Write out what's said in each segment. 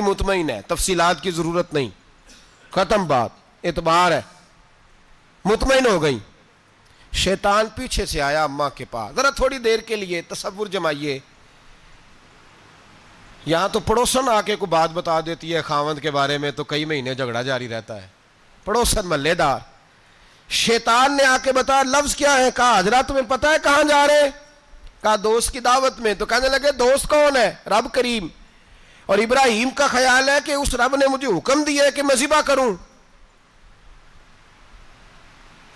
بھی مطمئن ہے, تفصیلات کی ضرورت نہیں, ختم بات, اعتبار ہے, مطمئن ہو گئی. شیطان پیچھے سے آیا اماں کے پاس. ذرا تھوڑی دیر کے لیے تصور جمائیے, یہاں تو پڑوسن آ کے کوئی بات بتا دیتی ہے خاوند کے بارے میں تو کئی مہینے جھگڑا جاری رہتا ہے, پڑوسن محلے دار. شیطان نے آ کے بتایا لفظ کیا ہے, کہا حضرات تمہیں پتا ہے کہاں جا رہے ہیں, کہا دوست کی دعوت میں. تو کہنے لگے دوست کون ہے, رب کریم, اور ابراہیم کا خیال ہے کہ اس رب نے مجھے حکم دیا ہے کہ میں ذبح کروں.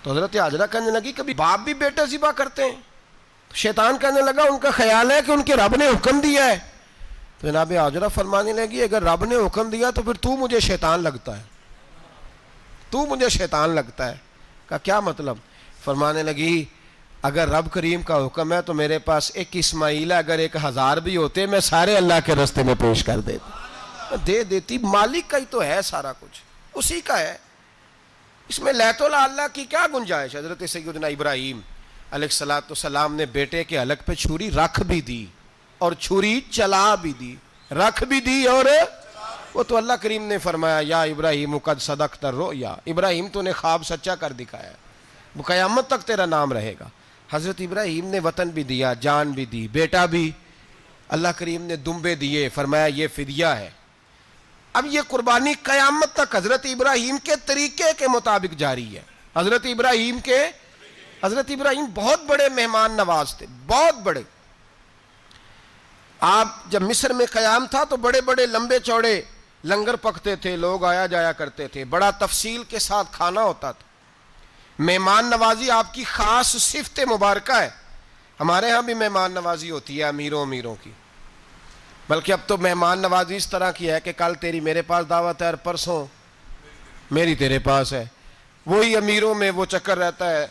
تو حضرت حاجرہ کہنے لگی کبھی باپ بھی بیٹے ذبح کرتے ہیں؟ شیطان کہنے لگا ان کا خیال ہے کہ ان کے رب نے حکم دیا ہے. تو جناب حاجرہ فرمانے لگی اگر رب نے حکم دیا تو پھر تو مجھے شیطان لگتا ہے, تو مجھے شیطان لگتا ہے. کا کیا مطلب؟ فرمانے لگی اگر رب کریم کا حکم ہے تو میرے پاس ایک اسماعیل ہے, اگر 1000 بھی ہوتے میں سارے اللہ کے راستے میں پیش کر دیتا, دے دیتی. مالک کا ہی تو ہے سارا کچھ, اسی کا ہے, اس میں لیت اللہ کی کیا گنجائش. حضرت سیدنا ابراہیم علیہ السلام نے بیٹے کے حلق پہ چھری رکھ بھی دی اور چھری چلا بھی دی, رکھ بھی دی اور وہ تو اللہ کریم نے فرمایا یا ابراہیم قد صدقت الرؤیا, ابراہیم تو نے خواب سچا کر دکھایا, وہ قیامت تک تیرا نام رہے گا. حضرت ابراہیم نے وطن بھی دیا, جان بھی دی, بیٹا بھی, اللہ کریم نے دمبے دیے, فرمایا یہ فدیہ ہے. اب یہ قربانی قیامت تک حضرت ابراہیم کے طریقے کے مطابق جاری ہے. حضرت ابراہیم بہت بڑے مہمان نواز تھے, بہت بڑے. آپ جب مصر میں قیام تھا تو بڑے بڑے لمبے چوڑے لنگر پکتے تھے, لوگ آیا جایا کرتے تھے, بڑا تفصیل کے ساتھ کھانا ہوتا تھا. مہمان نوازی آپ کی خاص صفت مبارکہ ہے. ہمارے ہاں بھی مہمان نوازی ہوتی ہے امیروں کی, بلکہ اب تو مہمان نوازی اس طرح کی ہے کہ کل تیری میرے پاس دعوت ہے اور پرسوں میری تیرے پاس ہے. وہی امیروں میں وہ چکر رہتا ہے,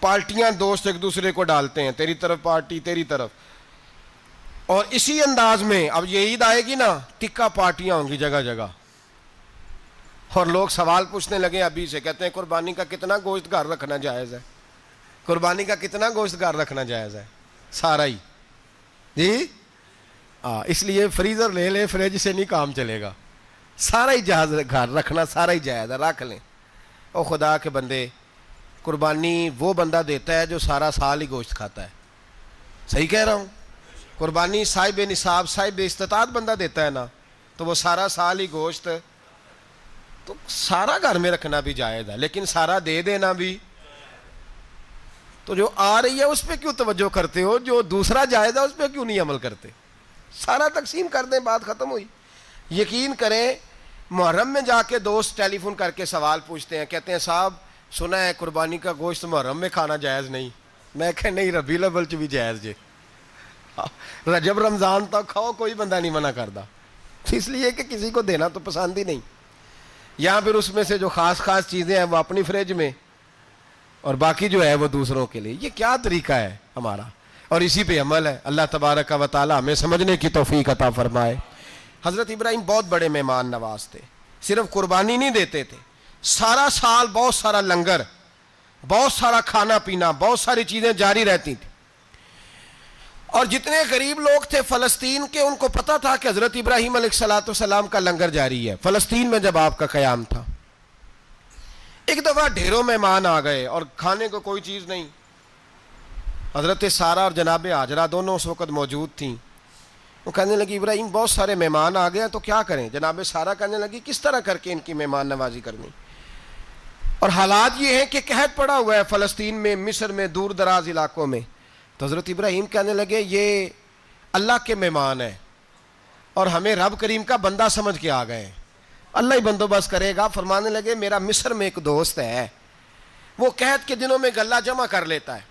پارٹیاں دوست ایک دوسرے کو ڈالتے ہیں, تیری طرف پارٹی تیری طرف. اور اسی انداز میں اب یہ عید آئے گی نا, ٹکا پارٹیاں ہوں گی جگہ جگہ, اور لوگ سوال پوچھنے لگے ابھی سے, کہتے ہیں قربانی کا کتنا گوشت گھر رکھنا جائز ہے, قربانی کا کتنا گوشت گھر رکھنا جائز ہے؟ سارا ہی جی, اس لیے فریزر لے لے, فریج سے نہیں کام چلے گا, سارا ہی جہاز گھر رکھنا سارا ہی جائز ہے, رکھ لیں. او خدا کے بندے, قربانی وہ بندہ دیتا ہے جو سارا سال ہی گوشت کھاتا ہے. صحیح کہہ رہا ہوں؟ قربانی صاحب نصاب صاحب استطاعت بندہ دیتا ہے نا, تو وہ سارا سال ہی گوشت, تو سارا گھر میں رکھنا بھی جائز ہے, لیکن سارا دے دینا بھی. تو جو آ رہی ہے اس پہ کیوں توجہ کرتے ہو, جو دوسرا جائز ہے اس پہ کیوں نہیں عمل کرتے؟ سارا تقسیم کر دیں, بات ختم ہوئی. یقین کریں محرم میں جا کے دوست ٹیلی فون کر کے سوال پوچھتے ہیں, کہتے ہیں صاحب سنا ہے قربانی کا گوشت محرم میں کھانا جائز نہیں. میں کہ نہیں, ربیع الاول چ بھی جائز جے, رجب رمضان تک کھاؤ, کوئی بندہ نہیں منع کرتا, اس لیے کہ کسی کو دینا تو پسند ہی نہیں. یہاں پھر اس میں سے جو خاص چیزیں ہیں وہ اپنی فریج میں, اور باقی جو ہے وہ دوسروں کے لیے. یہ کیا طریقہ ہے ہمارا, اور اسی پہ عمل ہے. اللہ تبارک و تعالی ہمیں سمجھنے کی توفیق عطا فرمائے. حضرت ابراہیم بہت بڑے مہمان نواز تھے, صرف قربانی نہیں دیتے تھے, سارا سال بہت سارا لنگر, بہت سارا کھانا پینا, بہت ساری چیزیں جاری رہتی تھیں. اور جتنے غریب لوگ تھے فلسطین کے, ان کو پتا تھا کہ حضرت ابراہیم علیہ السلام کا لنگر جاری ہے. فلسطین میں جب آپ کا قیام تھا, ایک دفعہ ڈھیروں مہمان آ گئے اور کھانے کو کوئی چیز نہیں. حضرت سارہ اور جناب حاجرہ دونوں اس وقت موجود تھیں. وہ کہنے لگی ابراہیم بہت سارے مہمان آ گئے ہیں تو کیا کریں؟ جناب سارہ کہنے لگی کس طرح کر کے ان کی مہمان نوازی کرنی. اور حالات یہ ہیں کہ قحط پڑا ہوا ہے فلسطین میں, مصر میں, دور دراز علاقوں میں. تو حضرت ابراہیم کہنے لگے یہ اللہ کے مہمان ہیں اور ہمیں رب کریم کا بندہ سمجھ کے آ گئے ہیں, اللہ ہی بندوبست کرے گا. فرمانے لگے میرا مصر میں ایک دوست ہے, وہ قحط کے دنوں میں غلہ جمع کر لیتا ہے,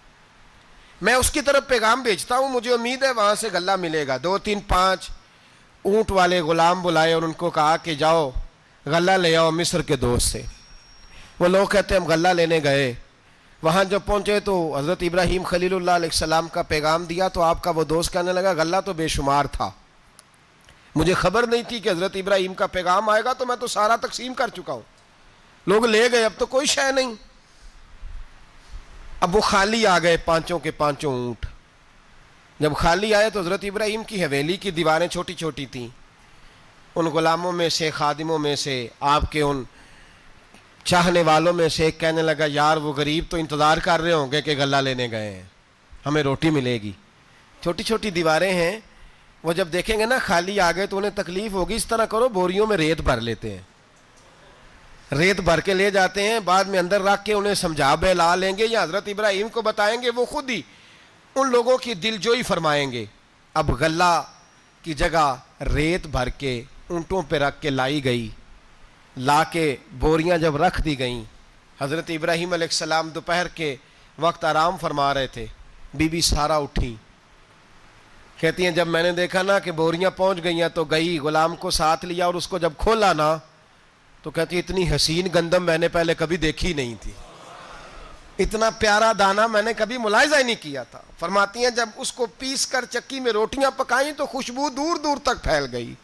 میں اس کی طرف پیغام بھیجتا ہوں, مجھے امید ہے وہاں سے غلہ ملے گا. 2 3 5 اونٹ والے غلام بلائے اور ان کو کہا کہ جاؤ غلہ لے آؤ مصر کے دوست سے. وہ لوگ کہتے ہیں ہم غلہ لینے گئے, وہاں جب پہنچے تو حضرت ابراہیم خلیل اللہ علیہ السلام کا پیغام دیا تو آپ کا وہ دوست کہنے لگا غلہ تو بے شمار تھا, مجھے خبر نہیں تھی کہ حضرت ابراہیم کا پیغام آئے گا, تو میں تو سارا تقسیم کر چکا ہوں. لوگ لے گئے, اب تو کوئی شے نہیں. اب وہ خالی آ گئے 5 کے 5 اونٹ. جب خالی آئے تو حضرت ابراہیم کی حویلی کی دیواریں چھوٹی چھوٹی تھیں, ان غلاموں میں سے، خادموں میں سے، آپ کے ان چاہنے والوں میں سے ایک کہنے لگا یار وہ غریب تو انتظار کر رہے ہوں گے کہ غلہ لینے گئے ہیں، ہمیں روٹی ملے گی۔ چھوٹی چھوٹی دیواریں ہیں، وہ جب دیکھیں گے نا خالی آ گئے تو انہیں تکلیف ہوگی، اس طرح کرو بوریوں میں ریت بھر لیتے ہیں، ریت بھر کے لے جاتے ہیں، بعد میں اندر رکھ کے انہیں سمجھا بہلا لیں گے یا حضرت ابراہیم کو بتائیں گے، وہ خود ہی ان لوگوں کی دلجوئی فرمائیں گے۔ اب غلہ کی جگہ ریت بھر کے اونٹوں پہ رکھ کے لائی گئی، لا کے بوریاں جب رکھ دی گئیں، حضرت ابراہیم علیہ السلام دوپہر کے وقت آرام فرما رہے تھے، بی بی سارا اٹھی، کہتی ہیں جب میں نے دیکھا نا کہ بوریاں پہنچ گئی ہیں تو گئی، غلام کو ساتھ لیا اور اس کو جب کھولا نا تو کہتی ہے اتنی حسین گندم میں نے پہلے کبھی دیکھی نہیں تھی، اتنا پیارا دانہ میں نے کبھی ملاحظہ ہی نہیں کیا تھا۔ فرماتی ہیں جب اس کو پیس کر چکی میں روٹیاں پکائیں تو خوشبو دور دور تک پھیل گئی،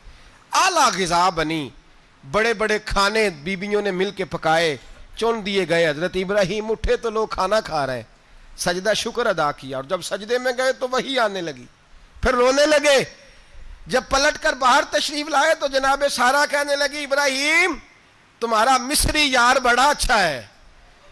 اعلیٰ غذا بنی، بڑے بڑے کھانے بیویوں نے مل کے پکائے، چن دیے گئے۔ حضرت ابراہیم اٹھے تو لوگ کھانا کھا رہے، سجدہ شکر ادا کیا، اور جب سجدے میں گئے تو وحی آنے لگی، پھر رونے لگے۔ جب پلٹ کر باہر تشریف لائے تو جناب سارا کہنے لگی ابراہیم تمہارا مصری یار بڑا اچھا ہے،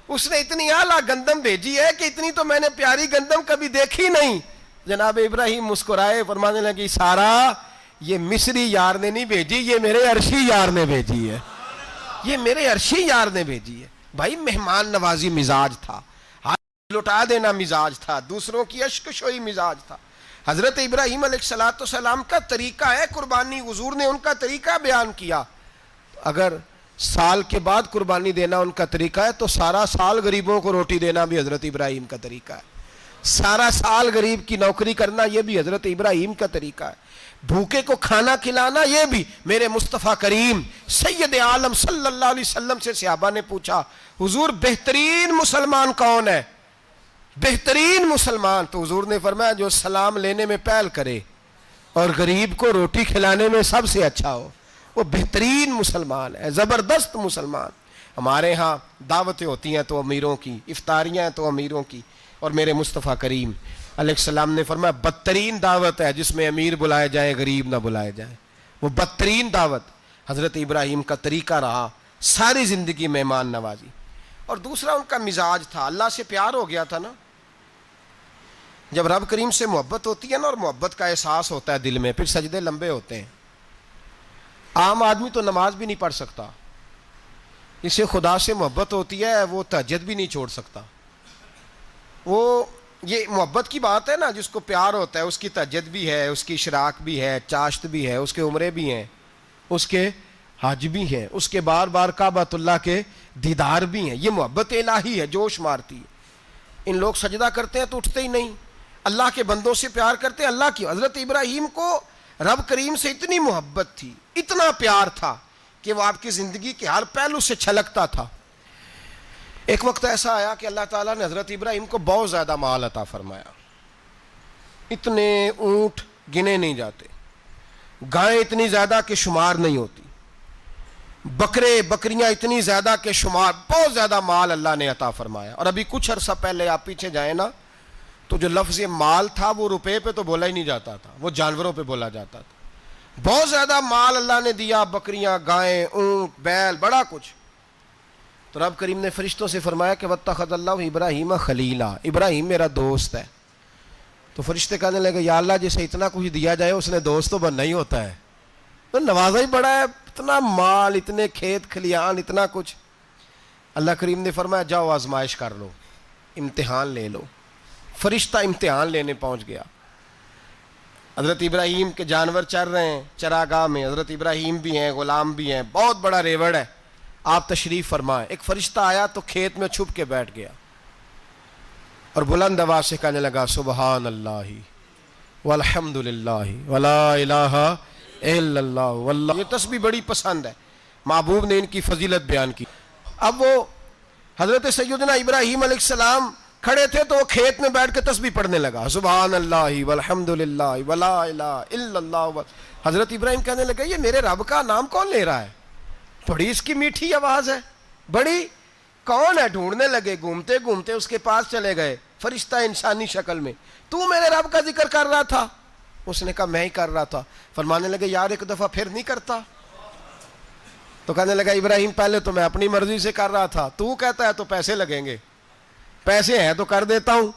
اس نے اتنی اعلیٰ گندم بھیجی ہے کہ اتنی تو میں نے پیاری گندم کبھی دیکھی نہیں۔ جناب ابراہیم مسکرائے، فرمانے لگی سارا یہ مصری یار نے نہیں بھیجی، یہ میرے عرشی یار نے بھیجی ہے، یہ میرے عرشی یار نے بھیجی ہے۔ بھائی مہمان نوازی مزاج تھا، ہاتھ لٹا دینا مزاج تھا، دوسروں کی اشک شوئی مزاج تھا۔ حضرت ابراہیم علیہ السلام کا طریقہ ہے قربانی، حضور نے ان کا طریقہ بیان کیا۔ اگر سال کے بعد قربانی دینا ان کا طریقہ ہے تو سارا سال غریبوں کو روٹی دینا بھی حضرت ابراہیم کا طریقہ ہے، سارا سال غریب کی نوکری کرنا یہ بھی حضرت ابراہیم کا طریقہ ہے، بھوکے کو کھانا کھلانا یہ بھی۔ میرے مصطفیٰ کریم سید عالم صلی اللہ علیہ وسلم سے صحابہ نے پوچھا حضور بہترین مسلمان کون ہے؟ بہترین مسلمان؟ تو حضور نے فرمایا جو سلام لینے میں پہل کرے اور غریب کو روٹی کھلانے میں سب سے اچھا ہو، وہ بہترین مسلمان ہے، زبردست مسلمان۔ ہمارے ہاں دعوتیں ہوتی ہیں تو امیروں کی، افطاریاں ہیں تو امیروں کی، اور میرے مصطفیٰ کریم علیہ السلام نے فرمایا بدترین دعوت ہے جس میں امیر بلائے جائے غریب نہ بلائے جائے، وہ بدترین دعوت حضرت ابراہیم کا طریقہ رہا، ساری زندگی مہمان نوازی۔ اور دوسرا ان کا مزاج تھا، اللہ سے پیار ہو گیا تھا نا، جب رب کریم سے محبت ہوتی ہے نا اور محبت کا احساس ہوتا ہے دل میں، پھر سجدے لمبے ہوتے ہیں۔ عام آدمی تو نماز بھی نہیں پڑھ سکتا، اسے خدا سے محبت ہوتی ہے وہ تہجد بھی نہیں چھوڑ سکتا۔ وہ یہ محبت کی بات ہے نا، جس کو پیار ہوتا ہے اس کی تہجد بھی ہے، اس کی اشراق بھی ہے، چاشت بھی ہے، اس کے عمرے بھی ہیں، اس کے حج بھی ہیں، اس کے بار بار کعبۃ اللہ کے دیدار بھی ہیں۔ یہ محبت الہی ہے، جوش مارتی ہے۔ ان لوگ سجدہ کرتے ہیں تو اٹھتے ہی نہیں، اللہ کے بندوں سے پیار کرتے ہیں اللہ کی۔ حضرت ابراہیم کو رب کریم سے اتنی محبت تھی، اتنا پیار تھا کہ وہ آپ کی زندگی کے ہر پہلو سے چھلکتا تھا۔ ایک وقت ایسا آیا کہ اللہ تعالیٰ نے حضرت ابراہیم کو بہت زیادہ مال عطا فرمایا، اتنے اونٹ گنے نہیں جاتے، گائیں اتنی زیادہ کہ شمار نہیں ہوتی، بکرے بکریاں اتنی زیادہ کہ شمار، بہت زیادہ مال اللہ نے عطا فرمایا۔ اور ابھی کچھ عرصہ پہلے آپ پیچھے جائیں نا تو جو لفظ مال تھا وہ روپے پہ تو بولا ہی نہیں جاتا تھا، وہ جانوروں پہ بولا جاتا تھا۔ بہت زیادہ مال اللہ نے دیا، بکریاں، گائیں، اونٹ، بیل، بڑا کچھ۔ تو رب کریم نے فرشتوں سے فرمایا کہ وَاتَّخَذَ اللَّهُ ابراہیم خلیلا، ابراہیم میرا دوست ہے۔ تو فرشتے کہنے لگے یا اللہ جسے اتنا کچھ دیا جائے اس نے دوست تو بننا ہی ہوتا ہے، تو نوازا ہی بڑا ہے، اتنا مال، اتنے کھیت کھلیان، اتنا کچھ۔ اللہ کریم نے فرمایا جاؤ آزمائش کر لو، امتحان لے لو۔ فرشتہ امتحان لینے پہنچ گیا۔ حضرت ابراہیم کے جانور چر رہے ہیں چراگاہ میں، حضرت ابراہیم بھی ہیں، غلام بھی ہیں، بہت بڑا ریوڑ ہے، آپ تشریف فرمائیں۔ ایک فرشتہ آیا تو کھیت میں چھپ کے بیٹھ گیا اور بلند آواز سے کہنے لگا سبحان اللہ والحمد للہ ولا الہ الا اللہ واللہ۔ یہ تسبیح بڑی پسند ہے، محبوب نے ان کی فضیلت بیان کی۔ اب وہ حضرت سیدنا ابراہیم علیہ السلام کھڑے تھے تو وہ کھیت میں بیٹھ کے تسبیح پڑھنے لگا سبحان اللہ والحمد للہ ولا الہ الا اللہ۔ حضرت ابراہیم کہنے لگے یہ میرے رب کا نام کون لے رہا ہے، بڑی اس کی میٹھی آواز ہے، بڑی، کون ہے؟ ڈھونڈنے لگے، گھومتے گھومتے اس کے پاس چلے گئے، فرشتہ انسانی شکل میں، تو میرے رب کا ذکر کر رہا تھا؟ اس نے کہا میں ہی کر رہا تھا۔ فرمانے لگے یار ایک دفعہ پھر نہیں کرتا؟ تو کہنے لگا ابراہیم پہلے تو میں اپنی مرضی سے کر رہا تھا، تو کہتا ہے تو پیسے لگیں گے، پیسے ہیں تو کر دیتا ہوں،